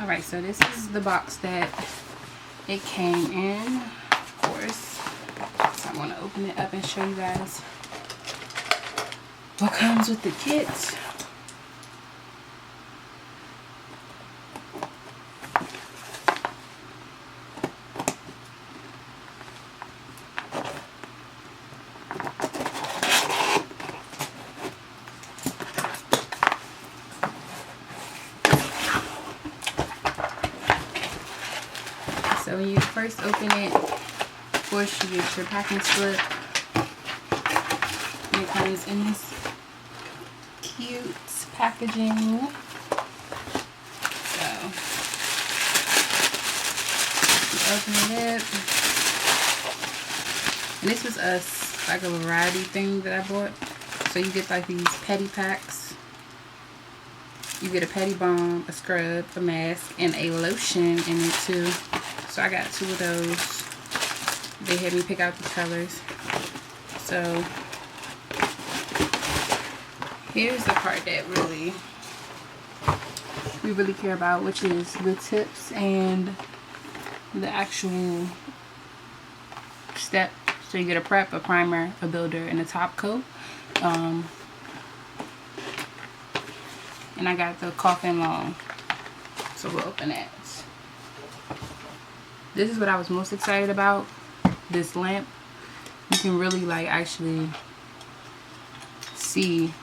Alright, so this is the box that it came in, of course. So I'm going to open it up and show you guys what comes with the kit. So when you first open it, of course you get your packing slip. And it comes in this cute packaging. So you open it up. And this was like a variety thing that I bought. So you get like these petty packs. You get a petty balm, a scrub, a mask, and a lotion in it too. So I got 2 of those. They had me pick out the colors. So here's the part that we really care about, which is the tips and the actual step. So you get a prep, a primer, a builder, and a top coat. And I got the coffin long. So we'll open it. This is what I was most excited about, this lamp. You can really like actually see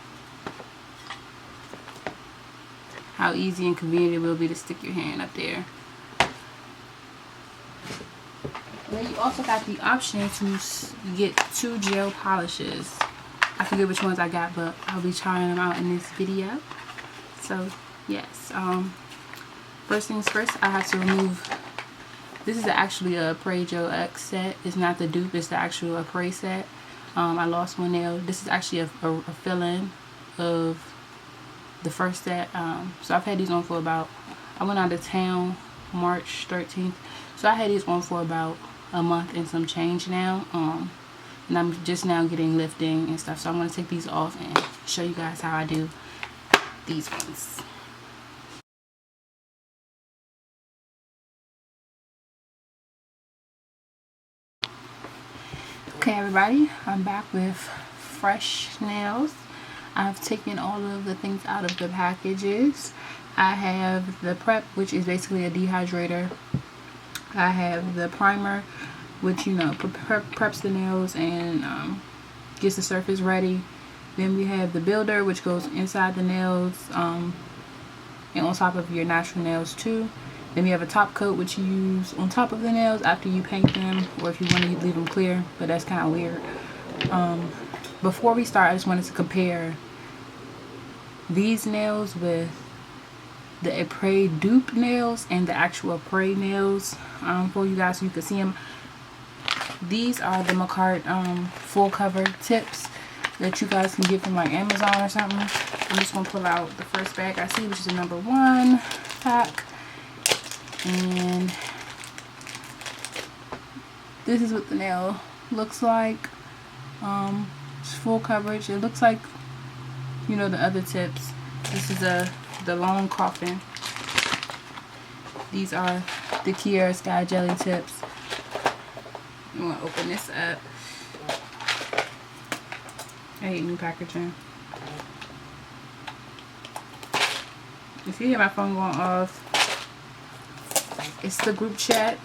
how easy and convenient it will be to stick your hand up there. And then you also got the option to get 2 gel polishes. I forget which ones I got, but I'll be trying them out in this video. So yes, first things first, I have to remove. This is actually a Apres Gel X set. It's not the dupe, it's the actual Apres set. I lost one nail. This is actually a fill-in of the first set. So I've had these on for about, I went out of town March 13th. So I had these on for about a month and some change now. And I'm just now getting lifting and stuff. So I'm going to take these off and show you guys how I do these ones. Okay everybody, I'm back with fresh nails. I've taken all of the things out of the packages. I have the prep, which is basically a dehydrator. I have the primer, which preps the nails and gets the surface ready. Then we have the builder, which goes inside the nails and on top of your natural nails too. Then we have a top coat, which you use on top of the nails after you paint them, or if you want to leave them clear, but that's kind of weird. Before we start, I just wanted to compare these nails with the Apres dupe nails and the actual Apres nails for you guys so you can see them. These are the Makartt full cover tips that you guys can get from like Amazon or something. I'm just going to pull out the first bag I see, which is the number 1 pack. And this is what the nail looks like. It's full coverage. It looks like, the other tips. This is the long coffin. These are the Kiara Sky Gelly tips. I'm going to open this up. I hate new packaging. If you hear my phone going off, it's the group chat.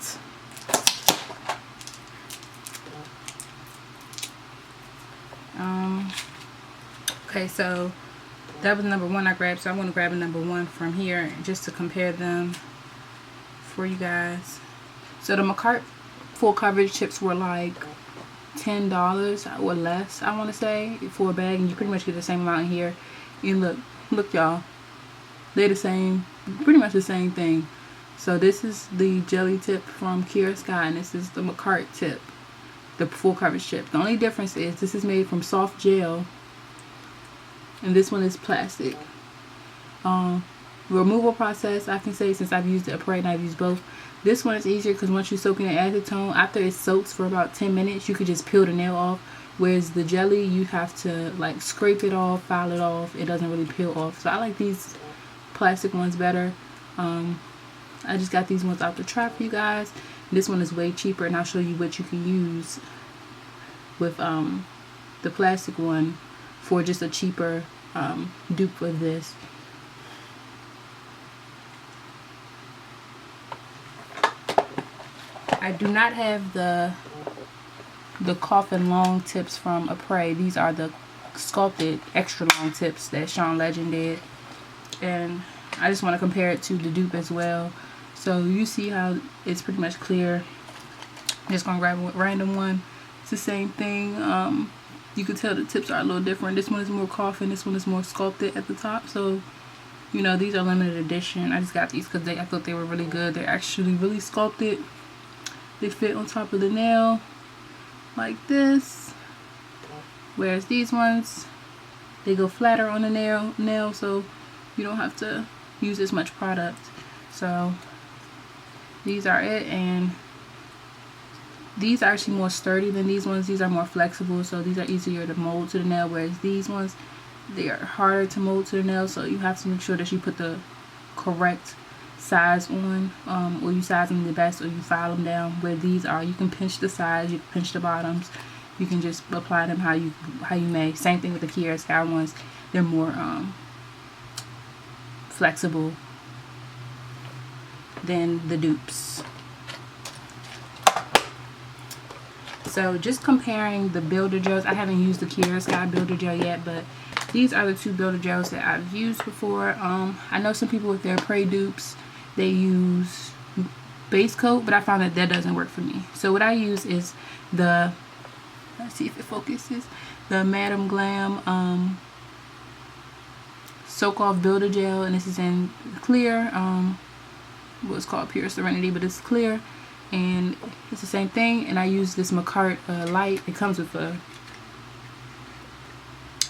Okay, so that was number 1 I grabbed, so I'm going to grab a number 1 from here just to compare them for you guys. So the Makartt full coverage chips were like $10 or less, I want to say, for a bag, and you pretty much get the same amount in here. And look y'all, they're the same, pretty much the same thing. So this is the jelly tip from Kiara Sky, and this is the Makartt tip, the full coverage chip. The only difference is this is made from soft gel and this one is plastic. Removal process, I can say, since I've used the Apres and I've used both, this one is easier because once you soak in the acetone, after it soaks for about 10 minutes, you could just peel the nail off. Whereas the jelly, you have to like scrape it off, file it off. It doesn't really peel off. So I like these plastic ones better. I just got these ones out the trap for you guys. This one is way cheaper, and I'll show you what you can use with the plastic one for just a cheaper dupe of this. I do not have the coffin long tips from Apres. These are the sculpted extra long tips that Sean Legend did, and I just want to compare it to the dupe as well. So you see how it's pretty much clear. I'm just gonna grab a random one. It's the same thing. You can tell the tips are a little different. This one is more coffin, this one is more sculpted at the top. So you know, these are limited edition. I just got these because I thought they were really good. They're actually really sculpted. They fit on top of the nail like this, whereas these ones, they go flatter on the nail, so you don't have to use as much product. So these are it, and these are actually more sturdy than these ones. These are more flexible, so these are easier to mold to the nail, whereas these ones, they are harder to mold to the nail, so you have to make sure that you put the correct size on, or you size them the best, or you file them down. Where these are, you can pinch the sides, you can pinch the bottoms, you can just apply them how you may. Same thing with the Kiara Sky ones. They're more flexible than the dupes. So just comparing the builder gels, I haven't used the Kiara Sky builder gel yet, but these are the two builder gels that I've used before. I know some people with their Apres dupes, they use base coat, but I found that doesn't work for me. So what I use is the, let's see if it focuses, the GLAM soak off builder gel, and this is in clear, what's called pure Serenity, but it's clear, and it's the same thing. And I use this Makartt light. It comes with a,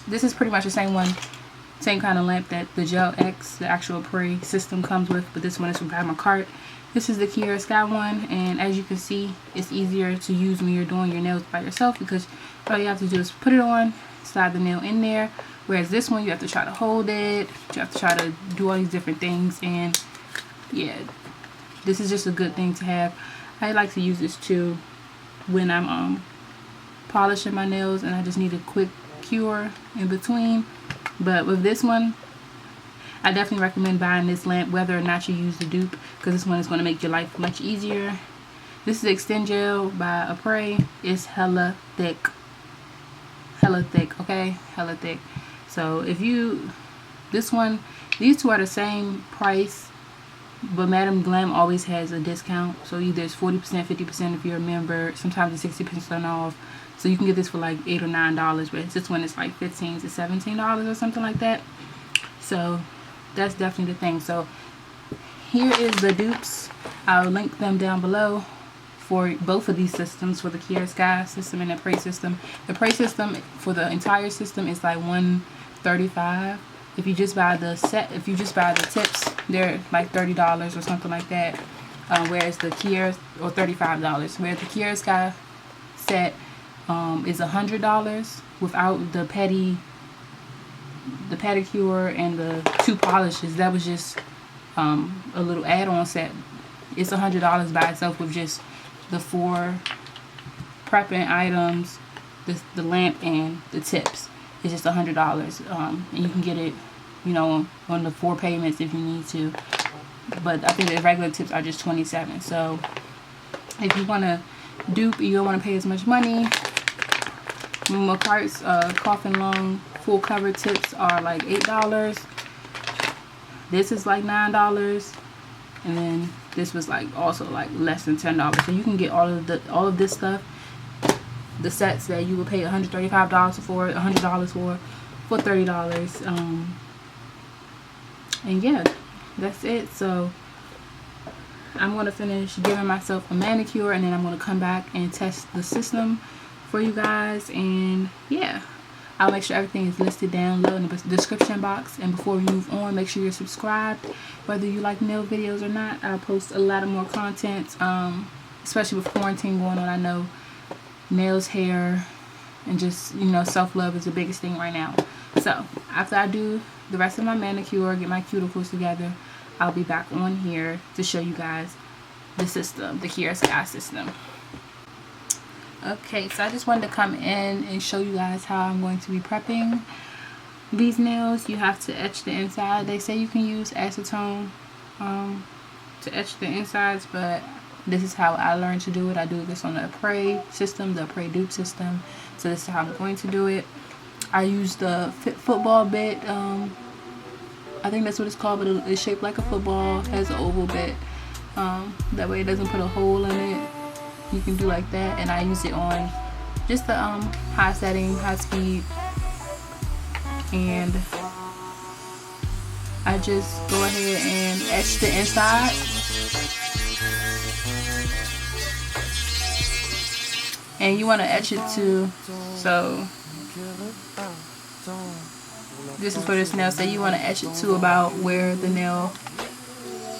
this is pretty much the same one, same kind of lamp that the Gel X, the actual Apres system, comes with, but this one is from Makartt. This is the Kiara Sky one, and as you can see, it's easier to use when you're doing your nails by yourself, because all you have to do is put it on, slide the nail in there, whereas this one you have to try to hold it, you have to try to do all these different things. And yeah, this is just a good thing to have. I like to use this too when I'm polishing my nails and I just need a quick cure in between. But with this one, I definitely recommend buying this lamp whether or not you use the dupe, because this one is going to make your life much easier. This is Extend Gel by Apres. It's hella thick, okay, hella thick. So if you, this one, these two are the same price, but GLAM always has a discount. So either it's 40%, 50% if you're a member. Sometimes it's 60% off. So you can get this for like $8 or $9, but this one is like $15 to $17 or something like that. So that's definitely the thing. So here is the dupes. I'll link them down below for both of these systems, for the Kiara Sky system and the Apres system. The Apres system for the entire system is like $135. If you just buy the set, if you just buy the tips, they're like $30 or something like that. Whereas the Kiara, or $35. Whereas the Kiara Sky set is $100 without the pedicure and the 2 polishes. That was just a little add-on set. It's $100 by itself with just the 4 prepping items, the lamp, and the tips. It's just $100, and you can get it, you know, on the 4 payments if you need to. But I think the regular tips are just $27. So if you want to dupe, you don't want to pay as much money. Makartt's coffin long full cover tips are like $8. This is like $9, and then this was like also like less than $10. So you can get all of this stuff, the sets that you would pay $135 for, $100 for $30. And yeah, that's it. So I'm going to finish giving myself a manicure, and then I'm going to come back and test the system for you guys. And yeah, I'll make sure everything is listed down low in the description box. And before we move on, make sure you're subscribed, whether you like nail videos or not. I'll post a lot of more content, especially with quarantine going on. I know nails, hair, and just, you know, self-love is the biggest thing right now. So after I do the rest of my manicure, get my cuticles together, I'll be back on here to show you guys the system, the Kiara Sky system. Okay, so I just wanted to come in and show you guys how I'm going to be prepping these nails. You have to etch the inside. They say you can use acetone to etch the insides, but this is how I learned to do it. I do this on the Apres system, the Apres Dupe system. So this is how I'm going to do it. I use the football bit. I think that's what it's called, but it's shaped like a football. Has an oval bit. That way it doesn't put a hole in it. You can do like that, and I use it on just the high setting, high speed, and I just go ahead and etch the inside. And you want to etch it too, so this is for this nail. So you want to etch it to about where the nail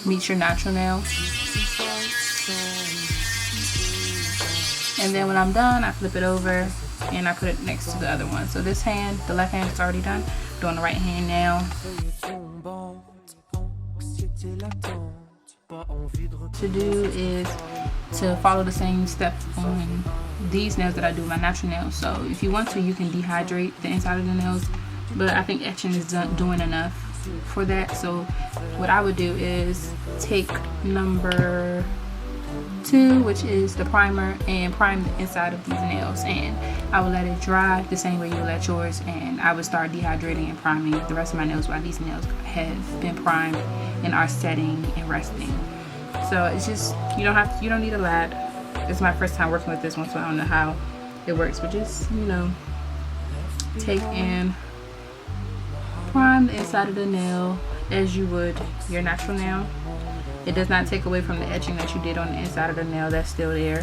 meets your natural nail. And then when I'm done, I flip it over and I put it next to the other one. So this hand, the left hand is already done. Doing the right hand now. To do is to follow the same steps on these nails that I do my natural nails. So if you want to, you can dehydrate the inside of the nails, but I think etching is doing enough for that. So what I would do is take number 2, which is the primer, and prime the inside of these nails, and I will let it dry the same way you let yours, and I would start dehydrating and priming the rest of my nails while these nails have been primed and are setting and resting. So it's just, you don't need a lot. It's my first time working with this one, so I don't know how it works, but just, you know, take and prime the inside of the nail as you would your natural nail. It does not take away from the etching that you did on the inside of the nail. That's still there,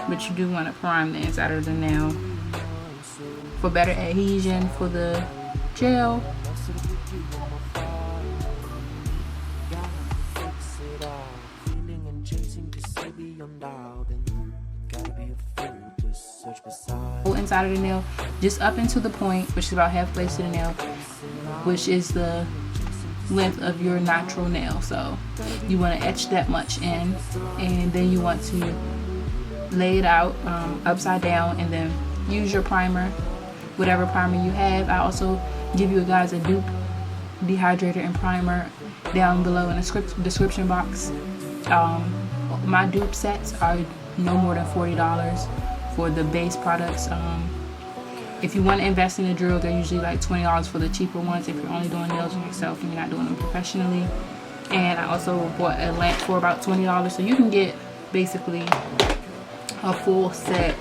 but you do want to prime the inside of the nail for better adhesion for the gel. Inside of the nail, just up into the point, which is about halfway to the nail, which is the length of your natural nail. So you want to etch that much in, and then you want to lay it out upside down, and then use your primer, whatever primer you have. I also give you guys a Dupe dehydrator and primer down below in the description box. My Dupe sets are no more than $40 for the base products. If you want to invest in a drill, they're usually like $20 for the cheaper ones if you're only doing nails on yourself and you're not doing them professionally. And I also bought a lamp for about $20, so you can get basically a full set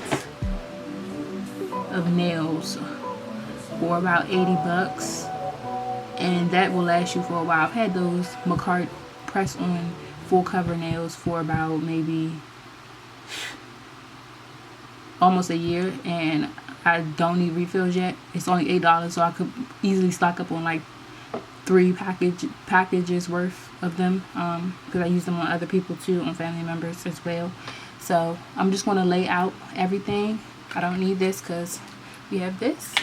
of nails for about 80 bucks, and that will last you for a while. I've had those Makartt press on full cover nails for about maybe almost a year, and I don't need refills yet. It's only $8, so I could easily stock up on like 3 packages worth of them, because I use them on other people too, on family members as well. So I'm just going to lay out everything. I don't need this because we have this.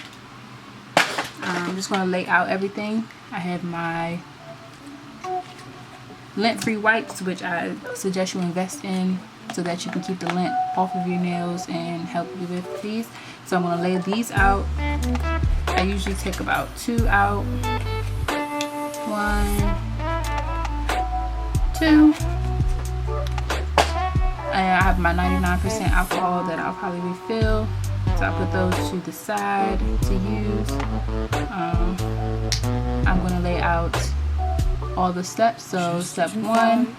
I'm just going to lay out everything. I have my lint-free wipes, which I suggest you invest in so that you can keep the lint off of your nails and help you with these. So I'm going to lay these out. I usually take about 2 out. 1, 2. And I have my 99% alcohol that I'll probably refill. So I'll put those to the side to use. I'm going to lay out all the steps. So step 1,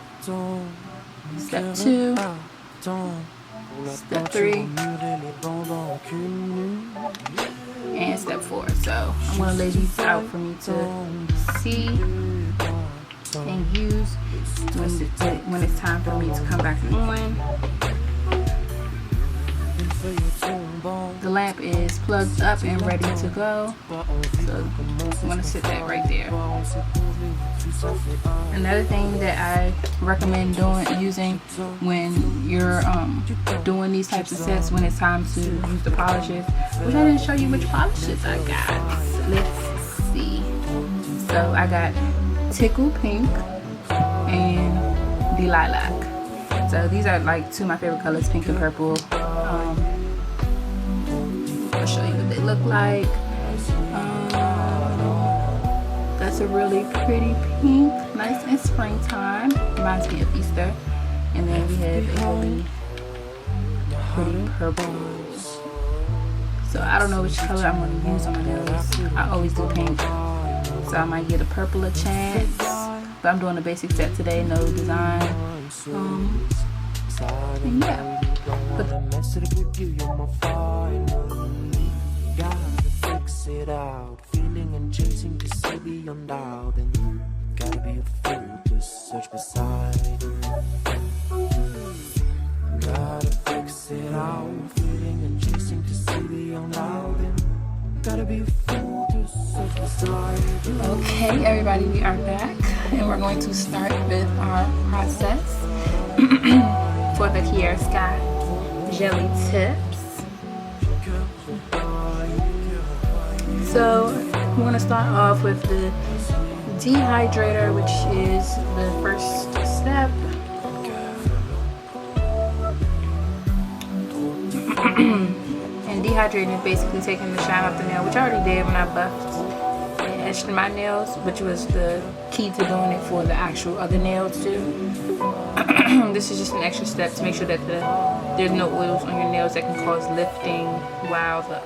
step 2, step 3, and step 4. So I'm going to lay these out for me to see and use when it's time for me to come back on. The lamp is plugged up and ready to go, so I'm going to sit that right there. Another thing that I recommend using when you're doing these types of sets, when it's time to use the polishes, which I didn't show you which polishes I got. Let's see. So I got Tickle Pink, and the lilac. So these are like two of my favorite colors, pink and purple. I'll show you what they look like. That's a really pretty pink, nice in springtime. Reminds me of Easter. And then we have a really pretty purple. So I don't know which color I'm going to use on my nails. I always do pink. So I might get a purple a chance. But I'm doing a basic set today, no design. And yeah. But it out, feeling and chasing to see beyond doubt, and you gotta be a fool to search beside. Gotta fix it out, feeling and chasing to see beyond doubt, and gotta be a fool to search beside. Okay, everybody, we are back, and we're going to start with our process for the Kiara Sky Gelly tips. So we're going to start off with the Dehydrator, which is the first step. And dehydrating is basically taking the shine off the nail, which I already did when I buffed and etched my nails, which was the key to doing it for the actual other nails too. This is just an extra step to make sure that there's no oils on your nails that can cause lifting while the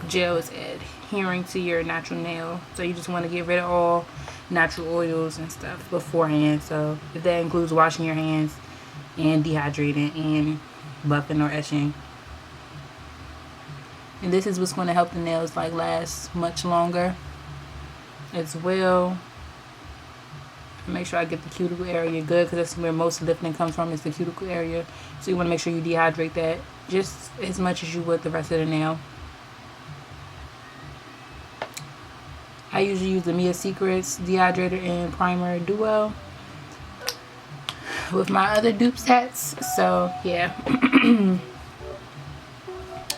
gel is adhering to your natural nail. So you just want to get rid of all natural oils and stuff beforehand. So if that includes washing your hands and dehydrating and buffing or etching. And this is what's going to help the nails like last much longer as well. Make sure I get the cuticle area good, because that's where most lifting comes from, is the cuticle area. So you want to make sure you dehydrate that just as much as you would the rest of the nail. I usually use the Mia Secrets Dehydrator and Primer Duo with my other dupe sets. So yeah.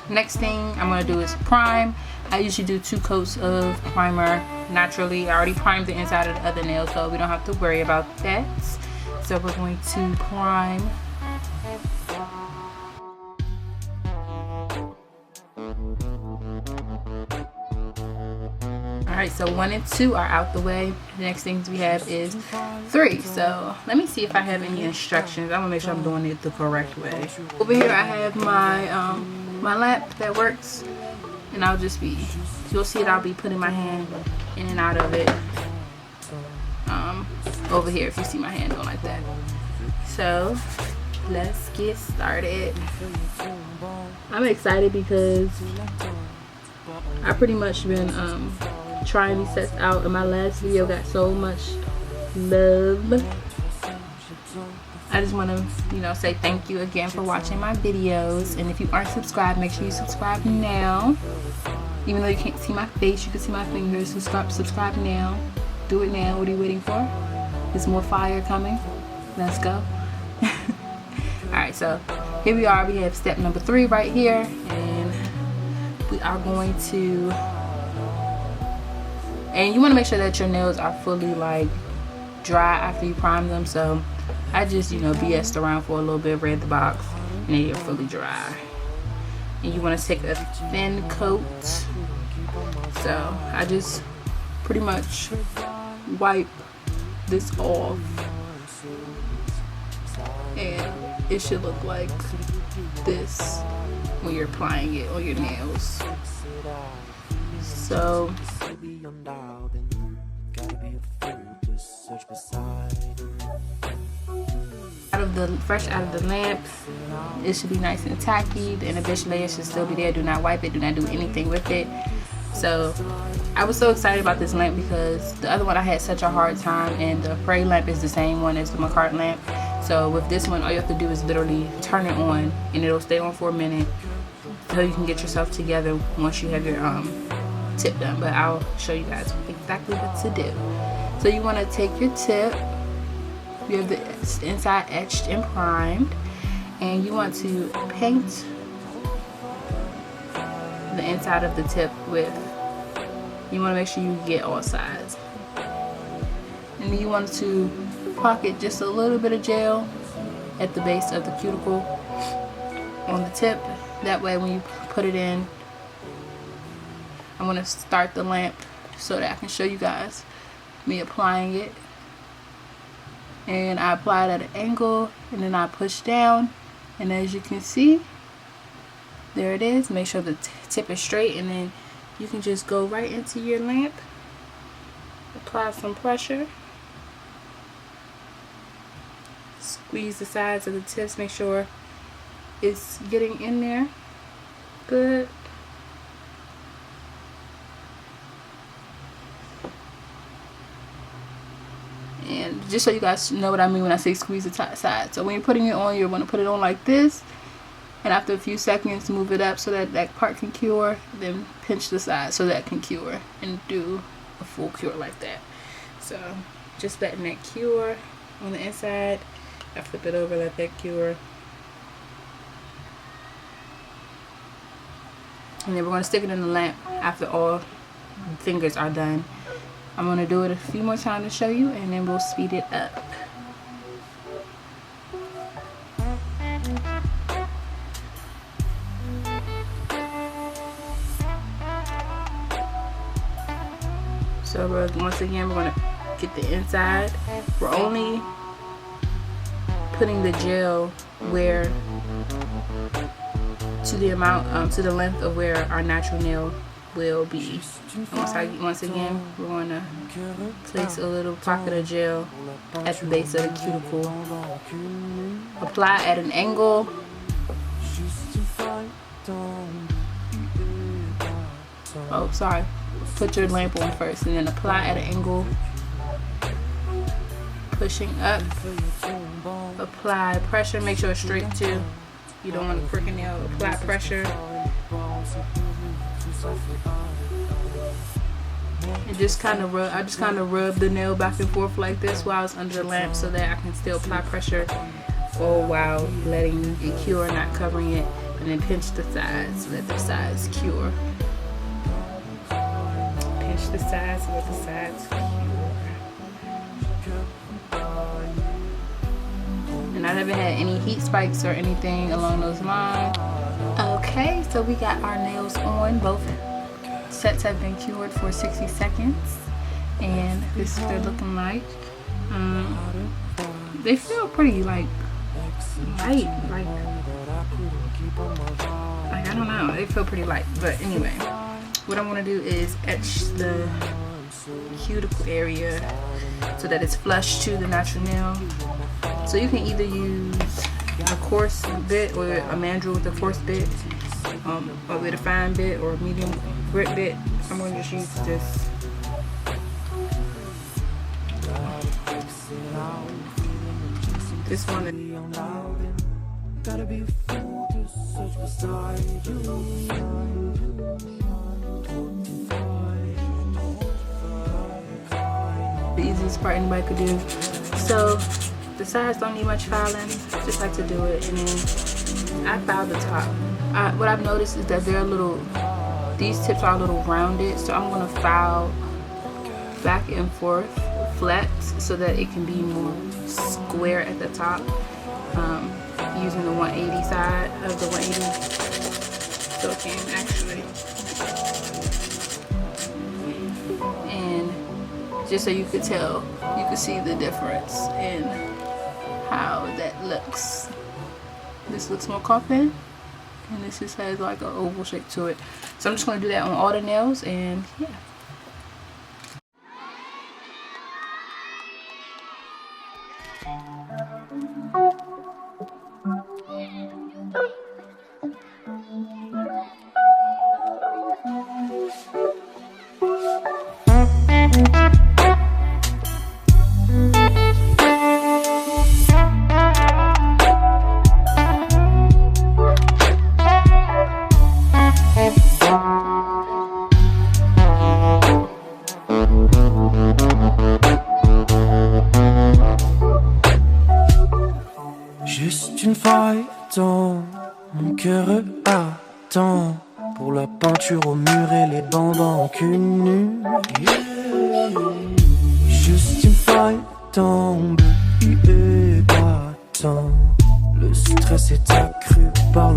Next thing I'm going to do is prime. I usually do 2 coats of primer naturally. I already primed the inside of the other nail, so we don't have to worry about that. So we're going to prime. Alright, so 1 and 2 are out the way. The next things we have is 3. So let me see if I have any instructions. I want to make sure I'm doing it the correct way. Over here I have my my lamp that works, and you'll see that I'll be putting my hand in and out of it over here, if you see my hand going like that. So let's get started. I'm excited because I pretty much been trying these sets out, and my last video got so much love. I just want to, say thank you again for watching my videos. And if you aren't subscribed, make sure you subscribe now. Even though you can't see my face, you can see my fingers. Subscribe now. Do it now. What are you waiting for? There's more fire coming. Let's go. Alright, so here we are. We have step number 3 right here. And we are going to... And you want to make sure that your nails are fully dry after you prime them. So I just, BS'd around for a little bit, read the box, and then you're fully dry. And you want to take a thin coat. So I just pretty much wipe this off, and it should look like this when you're applying it on your nails. So fresh out of the lamp, it should be nice and tacky. The inhibition layer should still be there. Do not wipe it. Do not do anything with it. So I was so excited about this lamp because the other one I had such a hard time, and the Apres lamp is the same one as the Makartt lamp. So with this one, all you have to do is literally turn it on, and it'll stay on for a minute so you can get yourself together once you have your tip done. But I'll show you guys exactly what to do. So you want to take your tip. You have the inside etched and primed, and you want to paint the inside of the tip with, you want to make sure you get all sides. And then you want to pocket just a little bit of gel at the base of the cuticle on the tip. That way when you put it in, I'm going to start the lamp so that I can show you guys me applying it. And I apply it at an angle, and then I push down, and as you can see, there it is. Make sure the tip is straight, and then you can just go right into your lamp, apply some pressure, squeeze the sides of the tips, make sure it's getting in there good. And just so you guys know what I mean when I say squeeze the side. So when you're putting it on, you're going to put it on like this. And after a few seconds, move it up so that that part can cure. Then pinch the side so that can cure. And do a full cure like that. So just letting that cure on the inside. I flip it over, let that cure. And then we're going to stick it in the lamp after all fingers are done. I'm going to do it a few more times to show you, and then we'll speed it up. So once again, we're going to get the inside. We're only putting the gel where to the amount to the length of where our natural nail will be. Once again, we're going to place a little pocket of gel at the base of the cuticle. Apply at an angle. Oh, sorry. Put your lamp on first, and then apply at an angle. Pushing up. Apply pressure. Make sure it's straight too. You don't want to crook a nail. Apply pressure. And just kind of rub. I just kind of rub the nail back and forth like this while it's under the lamp, so that I can still apply pressure, all while letting it cure, not covering it. And then pinch the sides, let the sides cure. Pinch the sides, let the sides cure. And I haven't had any heat spikes or anything along those lines. Okay, so we got our nails on. Both sets have been cured for 60 seconds. And this is what they're looking like. They feel pretty like light. Like I don't know. They feel pretty light. But anyway, what I want to do is etch the cuticle area so that it's flush to the natural nail. So you can either use a coarse bit or a mandrel with a coarse bit, or with a fine bit or a medium grit bit. I'm going to just use this. This one. The easiest part anybody could do. So the sides don't need much filing, just like to do it. And then I file the top. What I've noticed is that they're a little, these tips are a little rounded, so I'm going to file back and forth flat so that it can be more square at the top, using the 180 side of the 180 so it can actually. And just so you could tell, you could see the difference in how that looks. This looks more coffin, and this just has like an oval shape to it. So I'm just going to do that on all the nails, and yeah. Juste une faille dans mon cœur attend pour la peinture au mur et les bandes en cul nu. Juste une faille tombe, il est battant. Le stress est accru par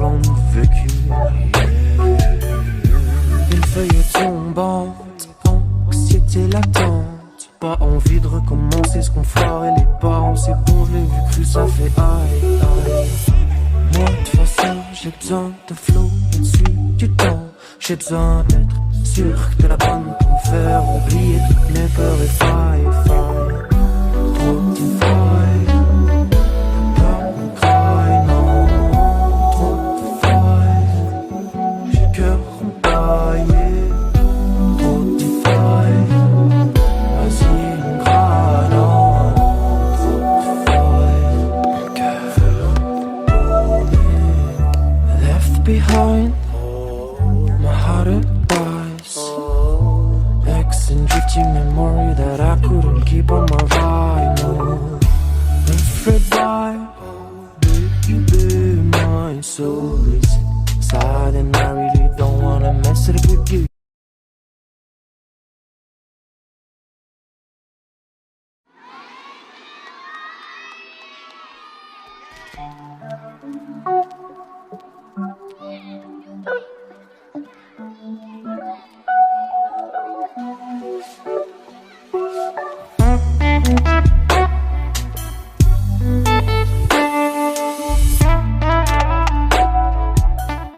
vécu. Une feuille tombante, anxiété latente. Pas envie de recommencer ce qu'on foirait les parents. C'est bon, je l'ai vu cru, ça fait aïe, aïe. Moi de toute façon, j'ai besoin de flow dessus du temps. J'ai besoin d'être sûr que t'es la bonne pour me faire oublier toutes mes peurs et failles. Trop de failles. Behind my heart advice, ex-injecting memory that I couldn't keep on my vinyl. Afraid by baby, my soul is sad and I really don't wanna mess it up with you.